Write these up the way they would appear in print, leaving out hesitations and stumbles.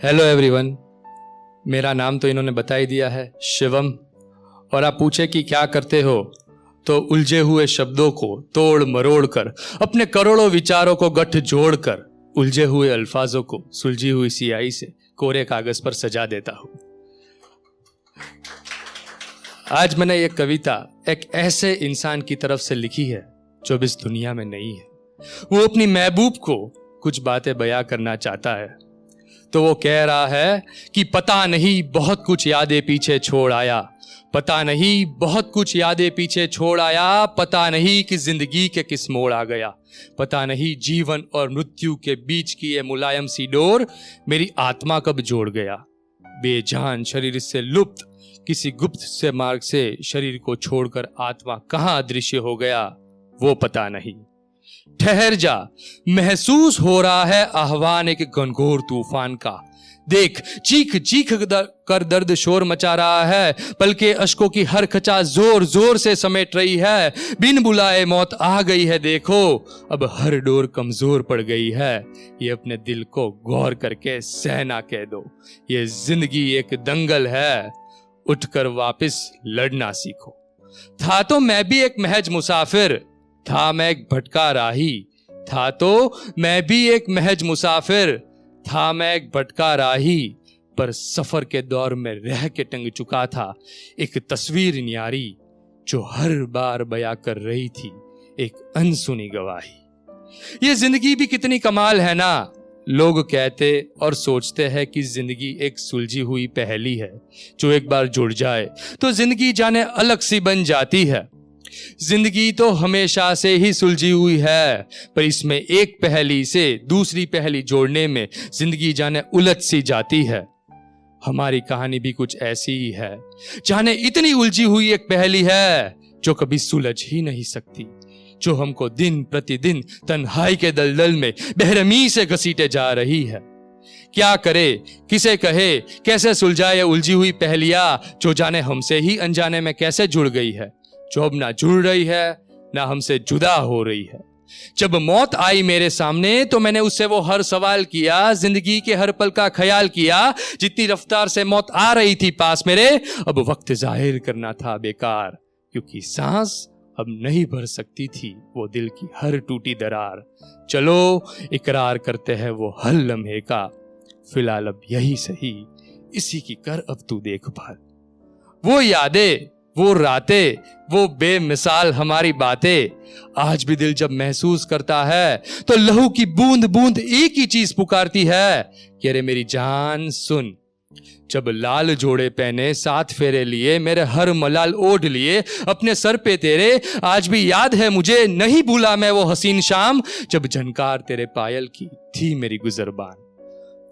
Hello everyone, मेरा नाम तो इन्होंने बता ही दिया है, शिवम। और आप पूछे कि क्या करते हो, तो उलझे हुए शब्दों को तोड़ मरोड़ कर, अपने करोड़ों विचारों को गठ जोड़ कर, उलझे हुए अल्फाजों को सुलझी हुई सियाही से कोरे कागज पर सजा देता हूं। आज मैंने ये कविता एक ऐसे इंसान की तरफ से लिखी है जो इस दुनिया में नहीं है। वो अपनी महबूब को कुछ बातें बयां करना चाहता है, तो वो कह रहा है कि पता नहीं बहुत कुछ यादें पीछे छोड़ आया, पता नहीं बहुत कुछ यादें पीछे छोड़ आया, पता नहीं कि जिंदगी के किस मोड़ आ गया, पता नहीं जीवन और मृत्यु के बीच की ये मुलायम सी डोर मेरी आत्मा कब जोड़ गया। बेजान शरीर से लुप्त किसी गुप्त से मार्ग से शरीर को छोड़कर आत्मा कहाँ अदृश्य हो गया, वो पता नहीं। ठहर जा, महसूस हो रहा है आह्वान एक घनघोर तूफान का। देख, चीख चीख कर दर्द शोर मचा रहा है, पलके अश्कों की हर खचा जोर जोर से समेट रही है। बिन बुलाए मौत आ गई है, देखो अब हर डोर कमजोर पड़ गई है। ये अपने दिल को गौर करके सहना कह दो, ये जिंदगी एक दंगल है, उठकर वापस लड़ना सीखो। था तो मैं भी एक महज मुसाफिर, था मैं एक भटका राही, था तो मैं भी एक महज मुसाफिर, था मैं एक भटका राही, पर सफर के दौर में रह के टंग चुका था एक तस्वीर न्यारी जो हर बार बयां कर रही थी एक अनसुनी गवाही। ये जिंदगी भी कितनी कमाल है ना। लोग कहते और सोचते हैं कि जिंदगी एक सुलझी हुई पहेली है, जो एक बार जुड़ जाए तो जिंदगी जाने अलग सी बन जाती है। जिंदगी तो हमेशा से ही सुलझी हुई है, पर इसमें एक पहेली से दूसरी पहेली जोड़ने में जिंदगी जाने उलझ सी जाती है। हमारी कहानी भी कुछ ऐसी ही है, जाने इतनी उलझी हुई एक पहेली है जो कभी सुलझ ही नहीं सकती, जो हमको दिन प्रतिदिन तन्हाई के दलदल में बेरहमी से घसीटे जा रही है। क्या करे, किसे कहे, कैसे सुलझाए उलझी हुई पहेलियां जो जाने हमसे ही अनजाने में कैसे जुड़ गई है, जो अब ना जुड़ रही है ना हमसे जुदा हो रही है। जब मौत आई मेरे सामने तो मैंने उससे वो हर सवाल किया, जिंदगी के हर पल का ख्याल किया। जितनी रफ्तार से मौत आ रही थी पास मेरे, अब वक्त जाहिर करना था बेकार, क्योंकि सांस अब नहीं भर सकती थी वो दिल की हर टूटी दरार। चलो इकरार करते हैं वो हर लम्हे का, फिलहाल अब यही सही, इसी की कर अब तू देखभाल। वो यादें, वो रातें, वो बेमिसाल हमारी बातें, आज भी दिल जब महसूस करता है तो लहू की बूंद बूंद एक ही चीज पुकारती है कि अरे मेरी जान सुन। जब लाल जोड़े पहने, साथ फेरे लिए, मेरे हर मलाल ओढ़ लिए अपने सर पे तेरे, आज भी याद है मुझे, नहीं भूला मैं वो हसीन शाम जब झनकार तेरे पायल की थी मेरी गुजरबान।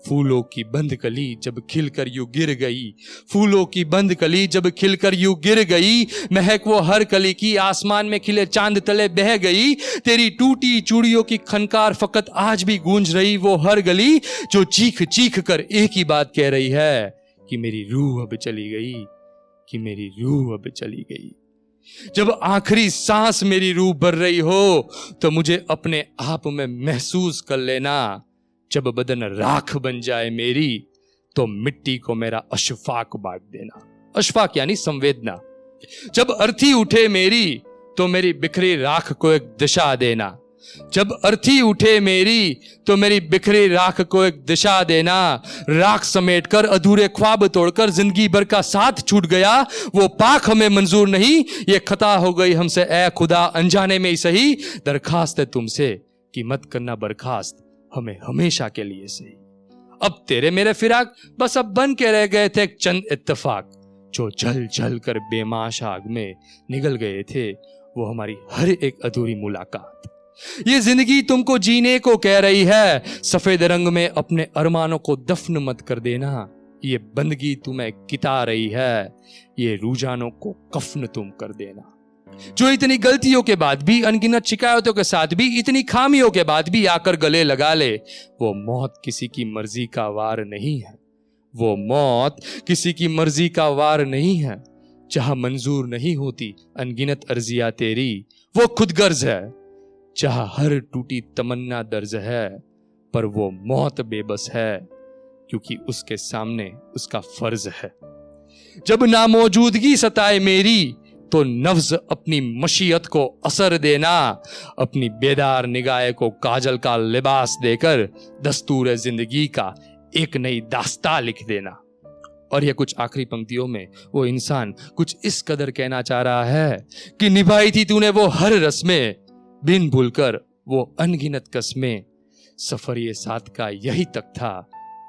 फूलों की बंद कली जब खिलकर यूं गिर गई, फूलों की बंद कली जब खिलकर यूं गिर गई, महक वो हर कली की आसमान में खिले चांद तले बह गई। तेरी टूटी चूड़ियों की खनकार फकत आज भी गूंज रही वो हर गली, जो चीख चीख कर एक ही बात कह रही है कि मेरी रूह अब चली गई, कि मेरी रूह अब चली गई। जब आखिरी सांस मेरी रूह भर रही हो तो मुझे अपने आप में महसूस कर लेना। जब बदन राख बन जाए मेरी तो मिट्टी को मेरा अशफाक बांट देना। अशफाक यानी संवेदना। जब अर्थी उठे मेरी तो मेरी बिखरी राख को एक दिशा देना। जब अर्थी उठे मेरी तो मेरी बिखरी राख को एक दिशा देना। राख समेटकर अधूरे ख्वाब तोड़कर जिंदगी भर का साथ छूट गया, वो पाक हमें मंजूर नहीं, ये खता हो गई हमसे ए खुदा, अनजाने में ही सही। दरखास्त है तुमसे कि मत करना बर्खास्त हमें हमेशा के लिए सही। अब तेरे मेरे फिराक बस अब बन के रह गए थे एक चंद इत्तेफाक, जो जल जल कर बेमाश आग में निगल गए थे वो हमारी हर एक अधूरी मुलाकात। ये जिंदगी तुमको जीने को कह रही है, सफेद रंग में अपने अरमानों को दफन मत कर देना। ये बंदगी तुम्हें किता रही है, ये रुझानों को कफन तुम कर देना। जो इतनी गलतियों के बाद भी, अनगिनत शिकायतों के साथ भी, इतनी खामियों के बाद भी आकर गले लगा ले, वो मौत किसी की मर्जी का वार नहीं है। वो मौत किसी की मर्जी का वार नहीं है। जहां मंजूर नहीं होती अनगिनत अर्जियां तेरी, वो खुद गर्ज है। जहां हर टूटी तमन्ना दर्ज है, पर वो मौत बेबस है, क्योंकि उसके सामने उसका फर्ज है। जब नामौजूदगी सताए मेरी तो नफ्ज अपनी मशीयत को असर देना, अपनी बेदार निगाह को काजल का लिबास देकर दस्तूर जिंदगी का एक नई दास्ता लिख देना। और यह कुछ आखिरी पंक्तियों में वो इंसान कुछ इस कदर कहना चाह रहा है कि निभाई थी तूने वो हर रस्में, बिन भूलकर वो अनगिनत कस्में, सफर ये साथ का यही तक था,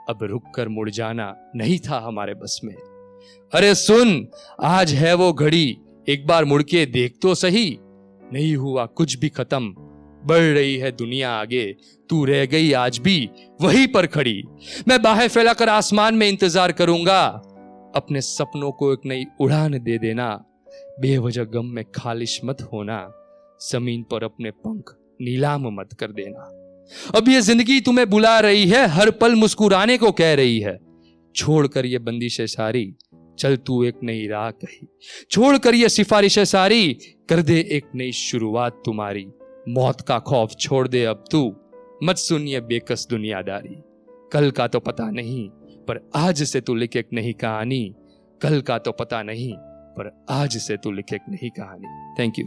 अब रुक कर मुड़ जाना नहीं था हमारे बस में। अरे सुन, आज है वो घड़ी, एक बार मुड़ के देख तो सही, नहीं हुआ कुछ भी खत्म, बढ़ रही है दुनिया आगे, तू रह गई आज भी वहीं पर खड़ी। मैं बाहें फैलाकर आसमान में इंतजार करूंगा, अपने सपनों को एक नई उड़ान दे देना, बेवजह गम में खालिश मत होना, जमीन पर अपने पंख नीलाम मत कर देना। अब ये जिंदगी तुम्हें बुला रही है, हर पल मुस्कुराने को कह रही है, छोड़कर ये बंदिशें सारी, चल तू एक नई राह कही, छोड़कर ये सिफारिशें सारी, कर दे एक नई शुरुआत तुम्हारी, मौत का खौफ छोड़ दे अब तू, मत सुन ये बेकस दुनियादारी। कल का तो पता नहीं पर आज से तू लिख एक नई कहानी, कल का तो पता नहीं पर आज से तू लिख एक नई कहानी। Thank you.